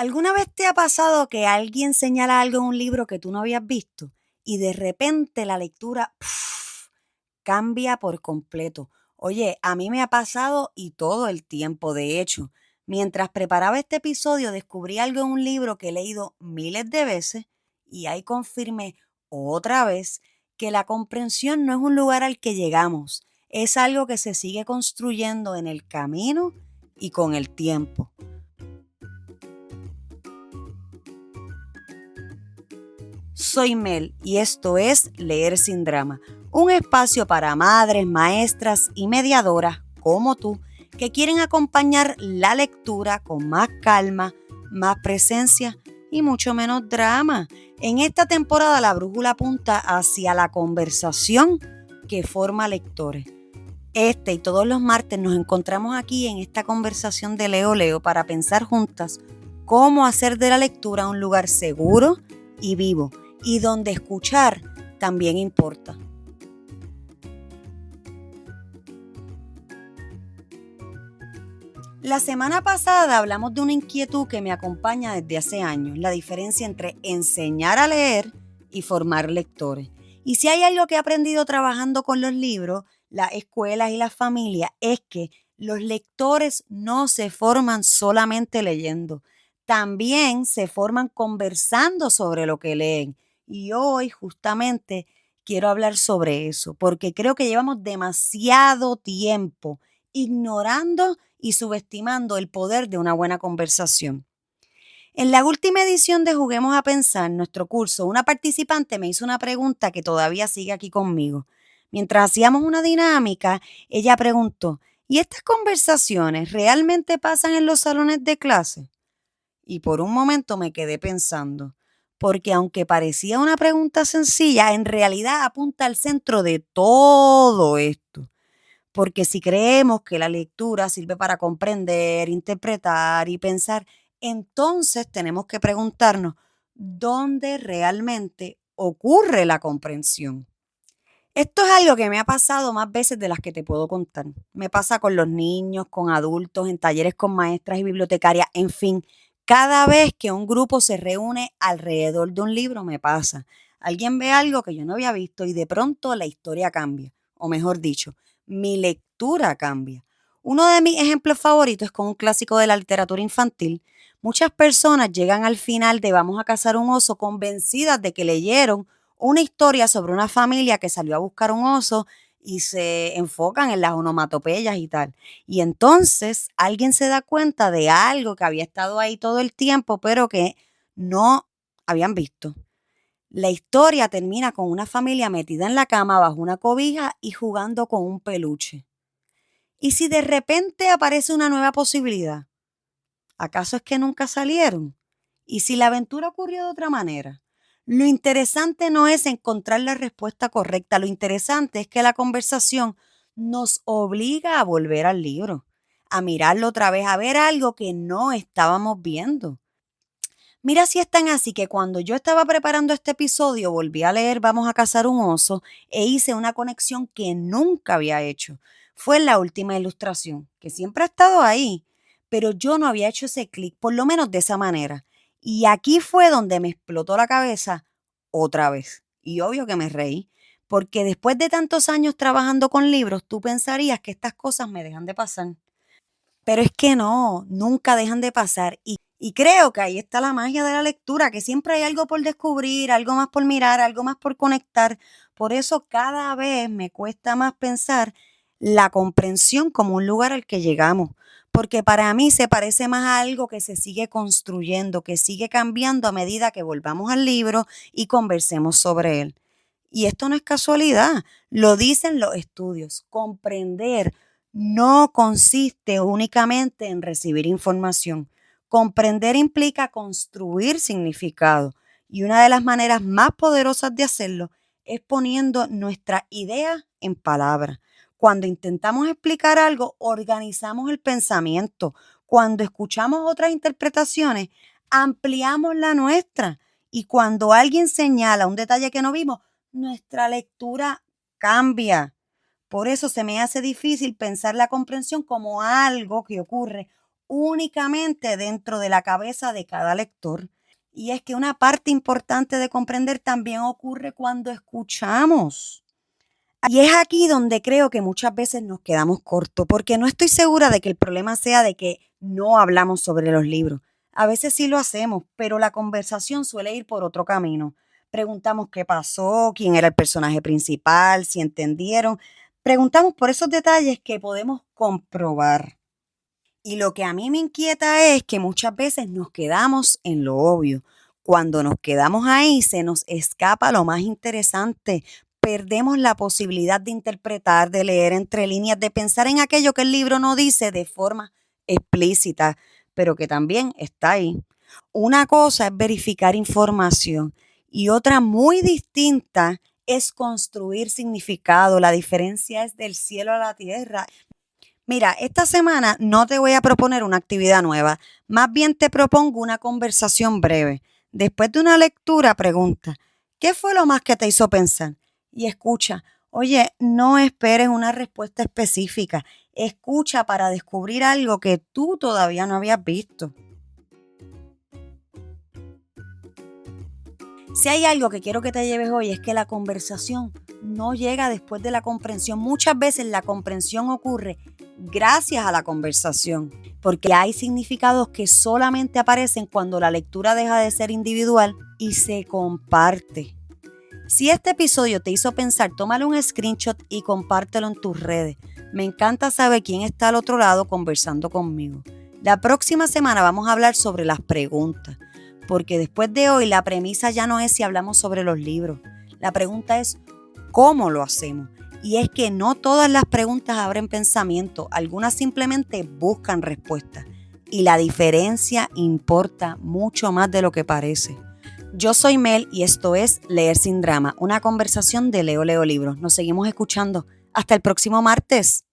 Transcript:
¿Alguna vez te ha pasado que alguien señala algo en un libro que tú no habías visto y de repente la lectura cambia por completo? Oye, a mí me ha pasado y todo el tiempo, de hecho. Mientras preparaba este episodio descubrí algo en un libro que he leído miles de veces y ahí confirmé otra vez que la comprensión no es un lugar al que llegamos, es algo que se sigue construyendo en el camino y con el tiempo. Soy Mel y esto es Leer sin Drama, un espacio para madres, maestras y mediadoras como tú que quieren acompañar la lectura con más calma, más presencia y mucho menos drama. En esta temporada la brújula apunta hacia la conversación que forma lectores. Este y todos los martes nos encontramos aquí en esta conversación de Leo Leo para pensar juntas cómo hacer de la lectura un lugar seguro y vivo y donde escuchar también importa. La semana pasada hablamos de una inquietud que me acompaña desde hace años, la diferencia entre enseñar a leer y formar lectores. Y si hay algo que he aprendido trabajando con los libros, las escuelas y las familias, es que los lectores no se forman solamente leyendo, también se forman conversando sobre lo que leen. Y hoy justamente quiero hablar sobre eso, porque creo que llevamos demasiado tiempo ignorando y subestimando el poder de una buena conversación. En la última edición de Juguemos a Pensar, nuestro curso, una participante me hizo una pregunta que todavía sigue aquí conmigo. Mientras hacíamos una dinámica, ella preguntó, ¿y estas conversaciones realmente pasan en los salones de clase? Y por un momento me quedé pensando, porque aunque parecía una pregunta sencilla, en realidad apunta al centro de todo esto. Porque si creemos que la lectura sirve para comprender, interpretar y pensar, entonces tenemos que preguntarnos dónde realmente ocurre la comprensión. Esto es algo que me ha pasado más veces de las que te puedo contar. Me pasa con los niños, con adultos, en talleres con maestras y bibliotecarias, en fin, cada vez que un grupo se reúne alrededor de un libro me pasa. Alguien ve algo que yo no había visto y de pronto la historia cambia, o mejor dicho, mi lectura cambia. Uno de mis ejemplos favoritos es con un clásico de la literatura infantil. Muchas personas llegan al final de Vamos a cazar un oso convencidas de que leyeron una historia sobre una familia que salió a buscar un oso y se enfocan en las onomatopeyas y tal. Y entonces alguien se da cuenta de algo que había estado ahí todo el tiempo, pero que no habían visto. La historia termina con una familia metida en la cama bajo una cobija y jugando con un peluche. ¿Y si de repente aparece una nueva posibilidad? ¿Acaso es que nunca salieron? ¿Y si la aventura ocurrió de otra manera? Lo interesante no es encontrar la respuesta correcta, lo interesante es que la conversación nos obliga a volver al libro, a mirarlo otra vez, a ver algo que no estábamos viendo. Mira si es tan así que cuando yo estaba preparando este episodio volví a leer Vamos a cazar un oso e hice una conexión que nunca había hecho. Fue en la última ilustración, que siempre ha estado ahí, pero yo no había hecho ese clic, por lo menos de esa manera. Y aquí fue donde me explotó la cabeza otra vez. Y obvio que me reí, porque después de tantos años trabajando con libros, tú pensarías que estas cosas me dejan de pasar. Pero es que no, nunca dejan de pasar. Y creo que ahí está la magia de la lectura, que siempre hay algo por descubrir, algo más por mirar, algo más por conectar. Por eso cada vez me cuesta más pensar la comprensión como un lugar al que llegamos, porque para mí se parece más a algo que se sigue construyendo, que sigue cambiando a medida que volvamos al libro y conversemos sobre él. Y esto no es casualidad, lo dicen los estudios. Comprender no consiste únicamente en recibir información. Comprender implica construir significado y una de las maneras más poderosas de hacerlo es poniendo nuestra idea en palabras. Cuando intentamos explicar algo, organizamos el pensamiento. Cuando escuchamos otras interpretaciones, ampliamos la nuestra. Y cuando alguien señala un detalle que no vimos, nuestra lectura cambia. Por eso se me hace difícil pensar la comprensión como algo que ocurre únicamente dentro de la cabeza de cada lector. Y es que una parte importante de comprender también ocurre cuando escuchamos. Y es aquí donde creo que muchas veces nos quedamos cortos, porque no estoy segura de que el problema sea de que no hablamos sobre los libros. A veces sí lo hacemos, pero la conversación suele ir por otro camino. Preguntamos qué pasó, quién era el personaje principal, si entendieron. Preguntamos por esos detalles que podemos comprobar. Y lo que a mí me inquieta es que muchas veces nos quedamos en lo obvio. Cuando nos quedamos ahí, se nos escapa lo más interesante. Perdemos la posibilidad de interpretar, de leer entre líneas, de pensar en aquello que el libro no dice de forma explícita, pero que también está ahí. Una cosa es verificar información y otra muy distinta es construir significado. La diferencia es del cielo a la tierra. Mira, esta semana no te voy a proponer una actividad nueva, más bien te propongo una conversación breve. Después de una lectura, pregunta, ¿qué fue lo más que te hizo pensar? Y escucha, oye, no esperes una respuesta específica, escucha para descubrir algo que tú todavía no habías visto. Si hay algo que quiero que te lleves hoy es que la conversación no llega después de la comprensión. Muchas veces la comprensión ocurre gracias a la conversación, porque hay significados que solamente aparecen cuando la lectura deja de ser individual y se comparte. Si este episodio te hizo pensar, tómale un screenshot y compártelo en tus redes. Me encanta saber quién está al otro lado conversando conmigo. La próxima semana vamos a hablar sobre las preguntas, porque después de hoy la premisa ya no es si hablamos sobre los libros. La pregunta es ¿cómo lo hacemos? Y es que no todas las preguntas abren pensamiento, algunas simplemente buscan respuestas. Y la diferencia importa mucho más de lo que parece. Yo soy Mel y esto es Leer sin Drama, una conversación de Leo Libros. Nos seguimos escuchando. Hasta el próximo martes.